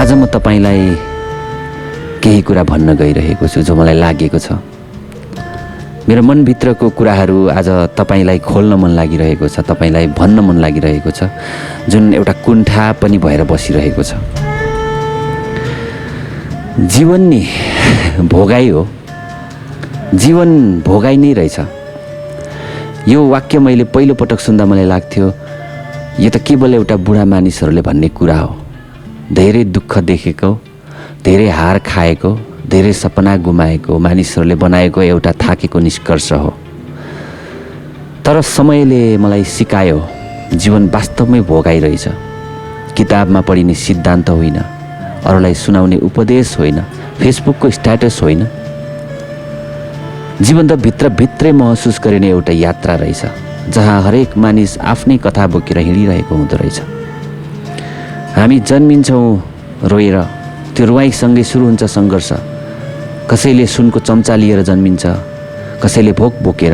आज म तपाईलाई केही कुरा भन्न गइरहेको छु जो मलाई लागेको छ। मेरो मनभित्रको कुराहरू आज तपाईलाई खोल्न मन लागिरहेको छ, तपाईलाई भन्न मन लागिरहेको छ, जुन एउटा कुण्ठा पनि भएर बसिरहेको छ। जीवन नि भोगाइ हो, जीवन भोगाइ नै रहेछ। यो वाक्य मैले पहिलो पटक सुन्दा मलाई लाग्थ्यो यो त केवल एउटा बुढा मानिसहरूले भन्ने कुरा हो। धेरै दुःख देखेको, धेरै हार खाएको, धेरै सपना गुमाएको मानिसहरूले बनाएको एउटा थाकेको निष्कर्ष हो। तर समयले मलाई सिकायो जीवन वास्तवमै भोगाइरहेछ। किताबमा पढिने सिद्धान्त होइन, अरूलाई सुनाउने उपदेश होइन, फेसबुकको स्ट्याटस होइन। जीवन त भित्रभित्रै महसुस गरिने एउटा यात्रा रहेछ, जहाँ हरेक मानिस आफ्नै कथा बोकेर हिँडिरहेको हुँदो रहेछ। हामी जन्मिन्छौँ रोएर, त्यो रुवाईसँगै सुरु हुन्छ सङ्घर्ष। कसैले सुनको चम्चा लिएर जन्मिन्छ, कसैले भोक बोकेर,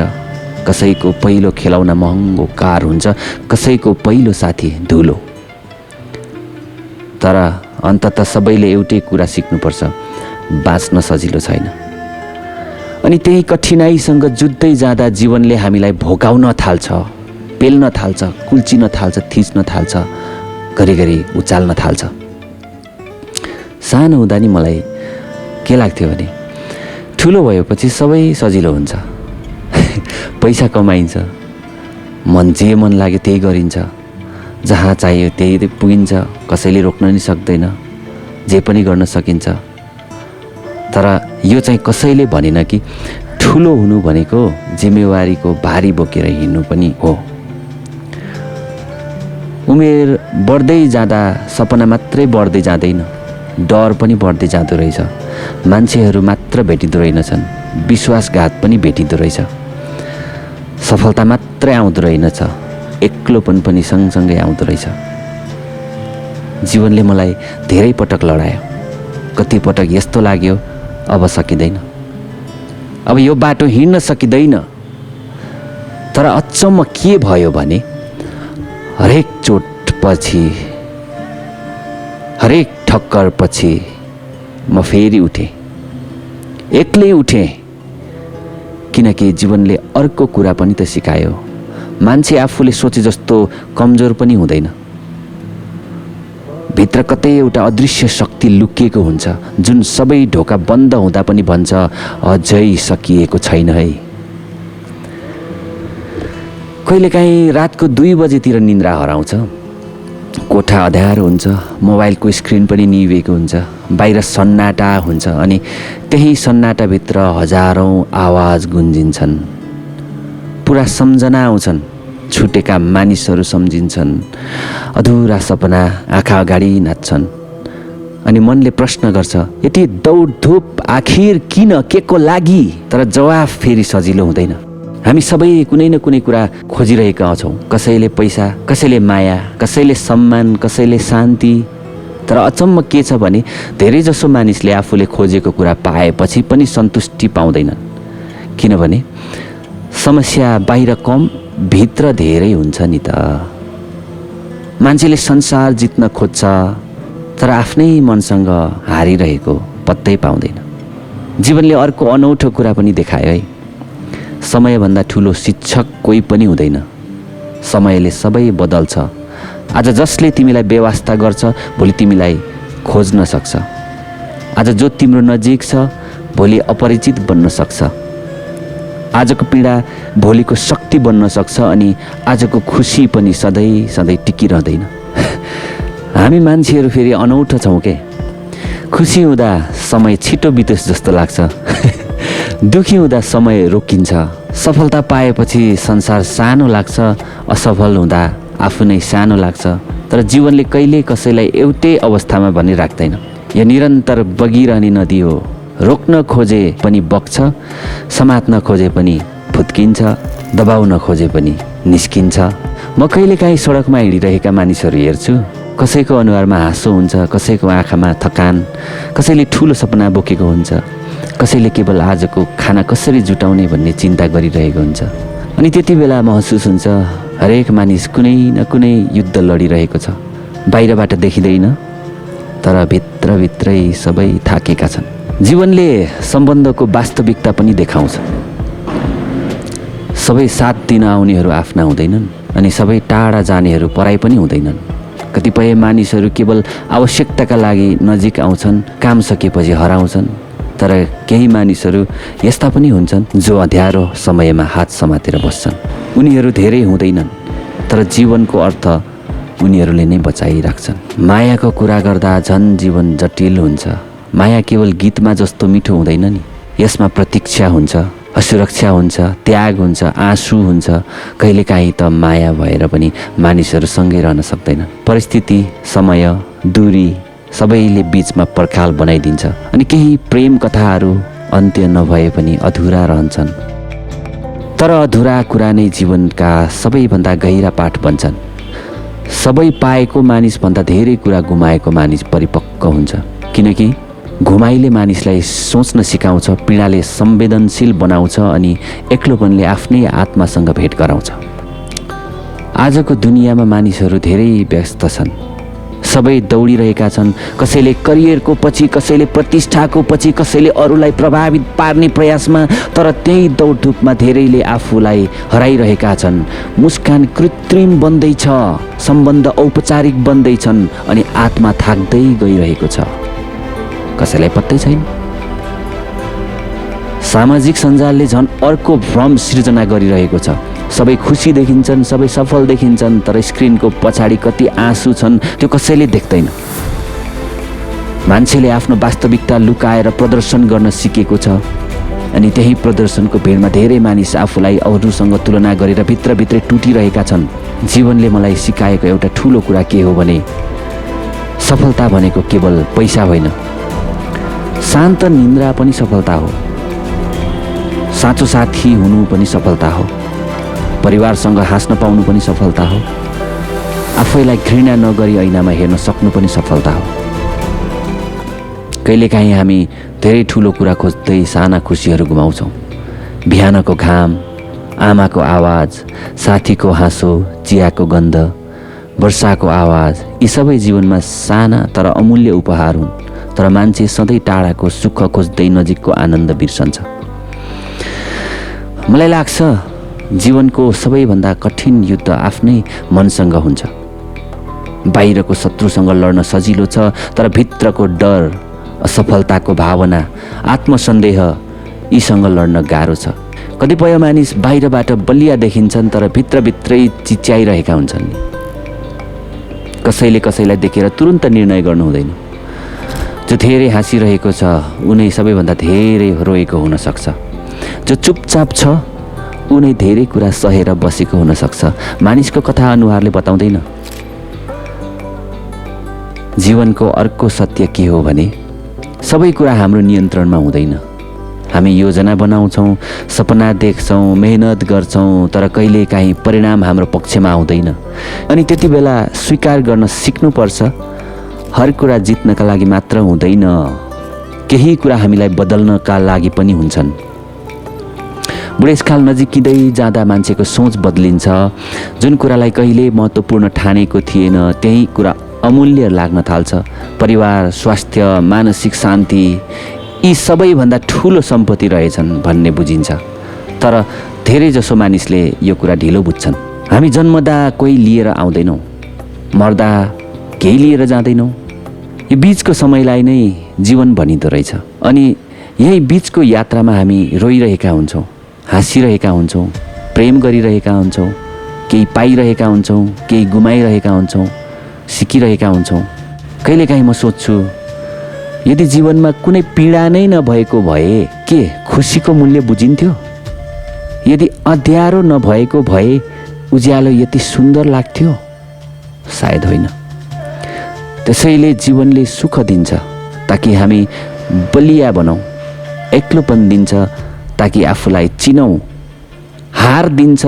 कसैको पहिलो खेलौना महँगो कार हुन्छ, कसैको पहिलो साथी धुलो। तर अन्ततः सबैले एउटै कुरा सिक्नुपर्छ, बाँच्न सजिलो छैन। अनि त्यही कठिनाइसँग जुझ्दै जाँदा जीवनले हामीलाई भोगाउन थाल्छ, पेल्न थाल्छ, कुल्चिन थाल्छ, थिच्न थाल्छ, घरिघरि उचाल्न थाल्छ। सानो हुँदा नि मलाई के लाग्थ्यो भने ठुलो भएपछि सबै सजिलो हुन्छ। पैसा कमाइन्छ, जे मन लाग्यो त्यही गरिन्छ, जहाँ चाहियो त्यही पुगिन्छ, कसैले रोक्न नि सक्दैन, जे पनि गर्न सकिन्छ। तर यो चाहिँ कसैले भनेन कि ठुलो हुनु भनेको जिम्मेवारीको भारी बोकेर हिँड्नु पनि हो। उमेर बढ्दै जाँदा सपना मात्रै बढ्दै जाँदैन, डर पनि बढ्दै जाँदो रहेछ। मान्छेहरू मात्र भेटिँदो रहेनछन्, विश्वासघात पनि भेटिँदो रहेछ। सफलता मात्रै आउँदो रहेनछ, एक्लोपन पनि सँगसँगै आउँदो रहेछ। जीवनले मलाई धेरै पटक लडायो। कति पटक यस्तो लाग्यो अब सकिँदैन, अब यो बाटो हिँड्न सकिँदैन। तर अचम्म के भयो भने हरेक चोटपछि, हरेक ठक्करपछि म फेरि उठेँ, एक्लै उठेँ। किनकि जीवनले अर्को कुरा पनि त सिकायो, मान्छे आफूले सोचे जस्तो कमजोर पनि हुँदैन। भित्र कतै एउटा अदृश्य शक्ति लुकिएको हुन्छ, जुन सबै ढोका बन्द हुँदा पनि भन्छ अझै सकिएको छैन है। कहिलेकाहीँ रातको 2 बजेतिर निन्द्रा हराउँछ, कोठा अँध्यारो हुन्छ, मोबाइलको स्क्रिन पनि निभेको हुन्छ, बाहिर सन्नाटा हुन्छ, अनि त्यही सन्नाटाभित्र हजारौँ आवाज गुन्जिन्छन्। पुरा सम्झना आउँछन्, छुटेका मानिसहरू सम्झिन्छन्, अधुरा सपना आँखा अगाडि नाच्छन्। अनि मनले प्रश्न गर्छ यति दौडधुप आखिर किन, के को लागि? तर जवाफ फेरि सजिलो हुँदैन। हामी सबै कुनै न कुनै कुरा खोजिरहेका छौँ। कसैले पैसा, कसैले माया, कसैले सम्मान, कसैले शान्ति। तर अचम्म के छ भने धेरैजसो मानिसले आफूले खोजेको कुरा पाएपछि पनि सन्तुष्टि पाउँदैनन्। किनभने समस्या बाहिर कम, भित्र धेरै हुन्छ नि त। मान्छेले संसार जित्न खोज्छ, तर आफ्नै मनसँग हारिरहेको पत्तै पाउँदैन। जीवनले अर्को अनौठो कुरा पनि देखायो है, समयभन्दा ठुलो शिक्षक कोही पनि हुँदैन। समयले सबै बदल्छ। आज जसले तिमीलाई बेवास्ता गर्छ, भोलि तिमीलाई खोज्न सक्छ। आज जो तिम्रो नजिक छ, भोलि अपरिचित बन्न सक्छ। आजको पीडा भोलिको शक्ति बन्न सक्छ, अनि आजको खुसी पनि सधैँ सधैँ टिकिरहँदैन। हामी मान्छेहरू फेरि अनौठो छौँ के। खुसी हुँदा समय छिटो बितोस् जस्तो लाग्छ, दुखी हुँदा समय रोकिन्छ। सफलता पाएपछि संसार सानो लाग्छ, असफल हुँदा आफू नै सानो लाग्छ। तर जीवनले कहिल्यै कसैलाई एउटै अवस्थामा भने राख्दैन। यो निरन्तर बगिरहने नदी हो, रोक्न खोजे पनि बग्छ, समात्न खोजे पनि फुत्किन्छ, दबाउन खोजे पनि निस्किन्छ। म कहिलेकाहीँ सडकमा हिँडिरहेका मानिसहरू हेर्छु, कसैको अनुहारमा हाँसो हुन्छ, कसैको आँखामा थकान, कसैले ठुलो सपना बोकेको हुन्छ, कसैले केवल आजको खाना कसरी जुटाउने भन्ने चिन्ता गरिरहेको हुन्छ। अनि त्यति बेला महसुस हुन्छ हरेक मानिस कुनै न कुनै युद्ध लडिरहेको छ। बाहिरबाट देखिँदैन, तर भित्र भित्रभित्रै सबै थाकेका छन्। जीवनले सम्बन्धको वास्तविकता पनि देखाउँछ। सबै साथ दिन आउनेहरू आफ्ना हुँदैनन् अनि सबै टाढा जानेहरू पराई पनि हुँदैनन्। कतिपय मानिसहरू केवल आवश्यकताका लागि नजिक आउँछन्, काम सकेपछि हराउँछन्। तर केही मानिसहरू यस्ता पनि हुन्छन् जो अँध्यारो समयमा हात समातेर बस्छन्। उनीहरू धेरै हुँदैनन् तर जीवनको अर्थ उनीहरूले नै बचाइराख्छन्। मायाको कुरा गर्दा झन् जीवन जटिल हुन्छ। माया केवल गीतमा जस्तो मिठो हुँदैन नि। यसमा प्रतीक्षा हुन्छ, असुरक्षा हुन्छ, त्याग हुन्छ, आँसु हुन्छ। कहिलेकाहीँ त माया भएर पनि मानिसहरू सँगै रहन सक्दैन। परिस्थिति, समय, दूरी सबैले बीचमा पर्खाल बनाइदिन्छ अनि केही प्रेम कथाहरू अन्त्य नभए पनि अधुरा रहन्छन्। तर अधुरा कुरा नै जीवनका सबैभन्दा गहिरा पाठ बन्छन्। सबै पाएको मानिसभन्दा धेरै कुरा गुमाएको मानिस परिपक्व हुन्छ, किनकि घुमाइले मानिसलाई सोच्न सिकाउँछ, पीडाले संवेदनशील बनाउँछ अनि एक्लोपनले आफ्नै आत्मासँग भेट गराउँछ। आजको दुनियाँमा मानिसहरू धेरै व्यस्त छन्। सबै दौडिरहेका छन्। कसैले करियरको पछि, कसैले प्रतिष्ठाको पछि, कसैले अरूलाई प्रभावित पार्ने प्रयासमा। तर त्यही दौडधुपमा धेरैले आफूलाई हराइरहेका छन्। मुस्कान कृत्रिम बन्दैछ, सम्बन्ध औपचारिक बन्दैछन् अनि आत्मा थाक्दै गइरहेको छ। कसैलाई पत्तै छैन। सामाजिक सञ्जालले झन् अर्को भ्रम सृजना गरिरहेको छ। सबै खुसी देखिन्छन्, सबै सफल देखिन्छन्, तर स्क्रिनको पछाडि कति आँसु छन् त्यो कसैले देख्दैन। मान्छेले आफ्नो वास्तविकता लुकाएर प्रदर्शन गर्न सिकेको छ अनि त्यही प्रदर्शनको भिडमा धेरै मानिस आफूलाई अरूसँग तुलना गरेर भित्रभित्रै टुटिरहेका छन्। जीवनले मलाई सिकाएको एउटा ठुलो कुरा के हो भने सफलता भनेको केवल पैसा होइन, शान्त निन्द्रा पनि सफलता हो। साँचो साथी हुनु पनि सफलता हो। परिवारसँग हाँस्न पाउनु पनि सफलता हो। आफैलाई घृणा नगरी ऐनामा हेर्न सक्नु पनि सफलता हो। कहिलेकाहीँ हामी धेरै ठुलो कुरा खोज्दै साना खुसीहरू गुमाउँछौँ। बिहानको घाम, आमाको आवाज, साथीको हाँसो, चियाको गन्ध, वर्षाको आवाज, यी सबै जीवनमा साना तर अमूल्य उपहार हुन्। तर मान्छे सधैँ टाढाको सुख खोज्दै नजिकको आनन्द बिर्सन्छ। मलाई लाग्छ जीवनको सबैभन्दा कठिन युद्ध आफ्नै मनसँग हुन्छ। बाहिरको शत्रुसँग लड्न सजिलो छ, तर भित्रको डर, असफलताको भावना, आत्मसन्देह यीसँग लड्न गाह्रो छ। कतिपय मानिस बाहिरबाट बलिया देखिन्छन् तर भित्रभित्रै चिच्याइरहेका हुन्छन्। कसैले कसैलाई देखेर तुरुन्त निर्णय गर्नु हुँदैन। जो धेरै हाँसिरहेको छ उनी सबैभन्दा धेरै रोएको हुन सक्छ। जो चुपचाप छ उनी धेरै कुरा सहेर बसेको हुन सक्छ। मानिसको कथा अनुहारले बताउँदैन। जीवनको अर्को सत्य के हो भने सबै कुरा हाम्रो नियन्त्रणमा हुँदैन। हामी योजना बनाउँछौँ, सपना देख्छौँ, मेहनत गर्छौँ, तर कहिलेकाहीँ परिणाम हाम्रो पक्षमा आउँदैन। अनि त्यति बेला स्वीकार गर्न सिक्नुपर्छ हर कुरा जित्नका लागि मात्र हुँदैन, केही कुरा हामीलाई बदल्नका लागि पनि हुन्छन्। बुढेसकाल नजिकिँदै जाँदा मान्छेको सोच बदलिन्छ। जुन कुरालाई कहिले महत्त्वपूर्ण ठानेको थिएन त्यही कुरा अमूल्य लाग्न थाल्छ। परिवार, स्वास्थ्य, मानसिक शान्ति यी सबैभन्दा ठुलो सम्पत्ति रहेछन् भन्ने बुझिन्छ। तर धेरैजसो मानिसले यो कुरा ढिलो बुझ्छन्। हामी जन्मदा कोही लिएर आउँदैनौँ, मर्दा केही लिएर जाँदैनौँ। यो बीचको समयलाई नै जीवन भनिँदो रहेछ। अनि यही बीचको यात्रामा हामी रोइरहेका हुन्छौँ, हाँसिरहेका हुन्छौँ, प्रेम गरिरहेका हुन्छौँ, केही पाइरहेका हुन्छौँ, केही गुमाइरहेका हुन्छौँ, सिकिरहेका हुन्छौँ। कहिलेकाहीँ म सोच्छु यदि जीवनमा कुनै पीडा नै नभएको भए के खुसीको मूल्य बुझिन्थ्यो? यदि अँध्यारो नभएको भए उज्यालो यति सुन्दर लाग्थ्यो? सायद होइन। त्यसैले जीवनले सुख दिन्छ ताकि हामी बलिया बनौँ, एक्लोपन दिन्छ ताकि आफूलाई चिनौँ, हार दिन्छ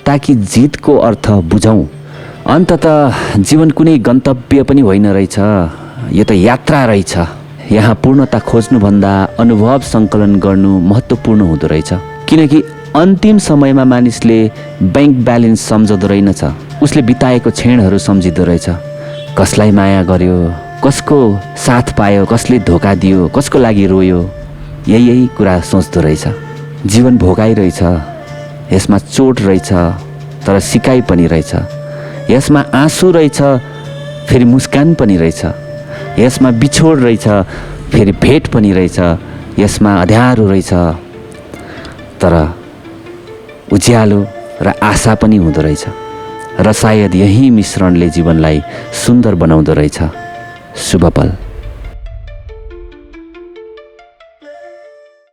ताकि जितको अर्थ बुझौँ। अन्ततः जीवन कुनै गन्तव्य पनि होइन रहेछ, यो त यात्रा रहेछ। यहाँ पूर्णता खोज्नुभन्दा अनुभव सङ्कलन गर्नु महत्त्वपूर्ण हुँदो रहेछ। किनकि अन्तिम समयमा मानिसले ब्याङ्क ब्यालेन्स सम्झँदो रहेनछ, उसले बिताएको क्षणहरू सम्झिँदो रहेछ। कसलाई माया गर्यो, कसको साथ पायो, कसले धोका दियो, कसको लागि रोयो, यही कुरा सोच्दो रहेछ। जीवन भोगाइरहेछ, यसमा चोट रहेछ तर सिकाइ पनि रहेछ, यसमा आँसु रहेछ फेरि मुस्कान पनि रहेछ, यसमा बिछोड रहेछ फेरि भेट पनि रहेछ, यसमा अँध्यारो रहेछ तर उज्यालो र आशा पनि हुँदो रहेछ। र सायद यही मिश्रणले जीवनलाई सुन्दर बनाउँदो रहेछ। शुभ पल।